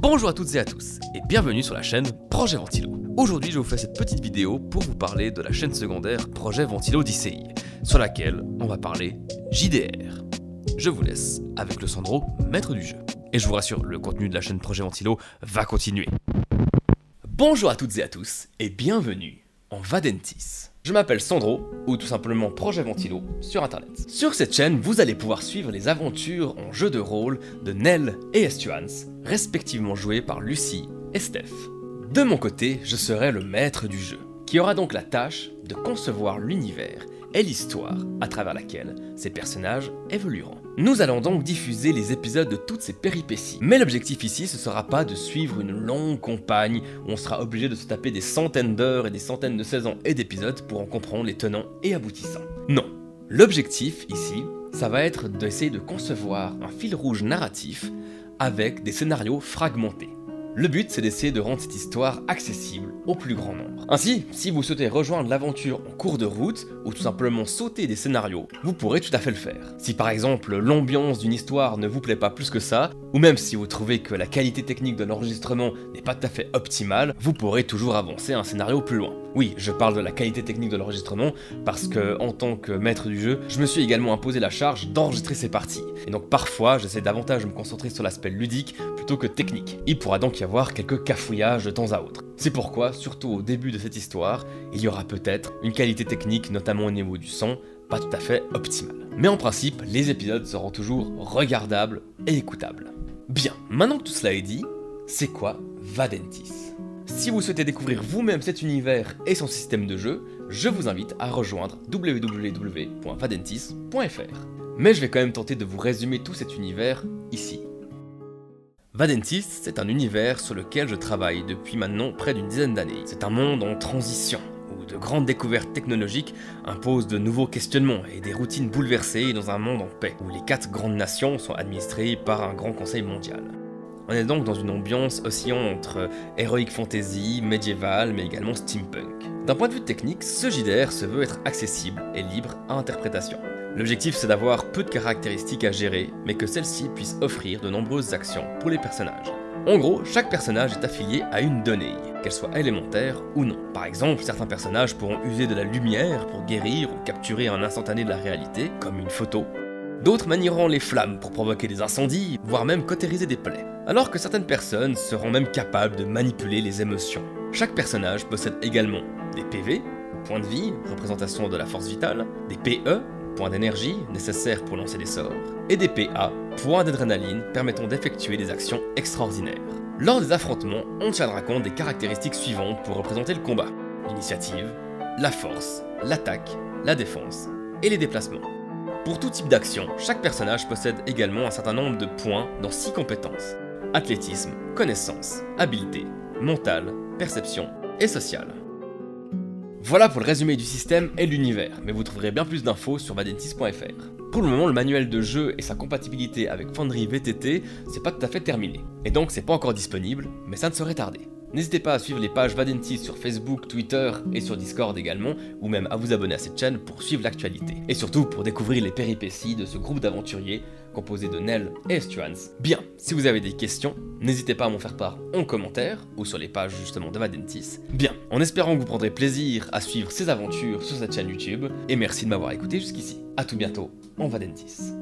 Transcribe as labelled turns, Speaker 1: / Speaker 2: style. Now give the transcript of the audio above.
Speaker 1: Bonjour à toutes et à tous, et bienvenue sur la chaîne Projet Ventilo. Aujourd'hui je vous fais cette petite vidéo pour vous parler de la chaîne secondaire Projet Ventilo d'ICI, sur laquelle on va parler JDR. Je vous laisse avec le Sandro, maître du jeu. Et je vous rassure, le contenu de la chaîne Projet Ventilo va continuer. Bonjour à toutes et à tous, et bienvenue en Vadentis. Je m'appelle Sandro, ou tout simplement Projet Ventilo, sur internet. Sur cette chaîne, vous allez pouvoir suivre les aventures en jeu de rôle de Nell et Estuans, respectivement joués par Lucie et Steph. De mon côté, je serai le maître du jeu, qui aura donc la tâche de concevoir l'univers et l'histoire à travers laquelle ces personnages évolueront. Nous allons donc diffuser les épisodes de toutes ces péripéties, mais l'objectif ici ce sera pas de suivre une longue campagne où on sera obligé de se taper des centaines d'heures et des centaines de saisons et d'épisodes pour en comprendre les tenants et aboutissants. Non, l'objectif ici, ça va être d'essayer de concevoir un fil rouge narratif avec des scénarios fragmentés. Le but, c'est d'essayer de rendre cette histoire accessible au plus grand nombre. Ainsi, si vous souhaitez rejoindre l'aventure en cours de route, ou tout simplement sauter des scénarios, vous pourrez tout à fait le faire. Si par exemple, l'ambiance d'une histoire ne vous plaît pas plus que ça, ou même si vous trouvez que la qualité technique de l'enregistrement n'est pas tout à fait optimale, vous pourrez toujours avancer un scénario plus loin. Oui, je parle de la qualité technique de l'enregistrement, parce que, en tant que maître du jeu, je me suis également imposé la charge d'enregistrer ces parties. Et donc parfois, j'essaie davantage de me concentrer sur l'aspect ludique plutôt que technique. Il pourra donc y avoir quelques cafouillages de temps à autre. C'est pourquoi, surtout au début de cette histoire, il y aura peut-être une qualité technique, notamment au niveau du son, pas tout à fait optimale. Mais en principe, les épisodes seront toujours regardables et écoutables. Bien, maintenant que tout cela est dit, c'est quoi Vadentis ? Si vous souhaitez découvrir vous-même cet univers et son système de jeu, je vous invite à rejoindre www.vadentis.fr. Mais je vais quand même tenter de vous résumer tout cet univers ici. Vadentis, c'est un univers sur lequel je travaille depuis maintenant près d'une dizaine d'années. C'est un monde en transition, où de grandes découvertes technologiques imposent de nouveaux questionnements et des routines bouleversées dans un monde en paix, où les 4 grandes nations sont administrées par un grand conseil mondial. On est donc dans une ambiance oscillant entre heroic fantasy, médiéval, mais également steampunk. D'un point de vue technique, ce JDR se veut être accessible et libre à interprétation. L'objectif c'est d'avoir peu de caractéristiques à gérer, mais que celles-ci puissent offrir de nombreuses actions pour les personnages. En gros, chaque personnage est affilié à une donnée, qu'elle soit élémentaire ou non. Par exemple, certains personnages pourront user de la lumière pour guérir ou capturer un instantané de la réalité, comme une photo. D'autres manieront les flammes pour provoquer des incendies, voire même cautériser des plaies. Alors que certaines personnes seront même capables de manipuler les émotions. Chaque personnage possède également des PV, points de vie, représentation de la force vitale, des PE, points d'énergie nécessaires pour lancer des sorts, et des PA, points d'adrénaline permettant d'effectuer des actions extraordinaires. Lors des affrontements, on tiendra compte des caractéristiques suivantes pour représenter le combat: l'initiative, la force, l'attaque, la défense et les déplacements. Pour tout type d'action, chaque personnage possède également un certain nombre de points dans 6 compétences: athlétisme, connaissance, habileté, mentale, perception et sociale. Voilà pour le résumé du système et de l'univers, mais vous trouverez bien plus d'infos sur vadentis.fr. Pour le moment, le manuel de jeu et sa compatibilité avec Foundry VTT, c'est pas tout à fait terminé, et donc c'est pas encore disponible, mais ça ne saurait tarder. N'hésitez pas à suivre les pages Vadentis sur Facebook, Twitter et sur Discord également, ou même à vous abonner à cette chaîne pour suivre l'actualité. Et surtout pour découvrir les péripéties de ce groupe d'aventuriers composé de Nell et Estuans. Bien, si vous avez des questions, n'hésitez pas à m'en faire part en commentaire, ou sur les pages justement de Vadentis. Bien, en espérant que vous prendrez plaisir à suivre ces aventures sur cette chaîne YouTube, et merci de m'avoir écouté jusqu'ici. A tout bientôt en Vadentis.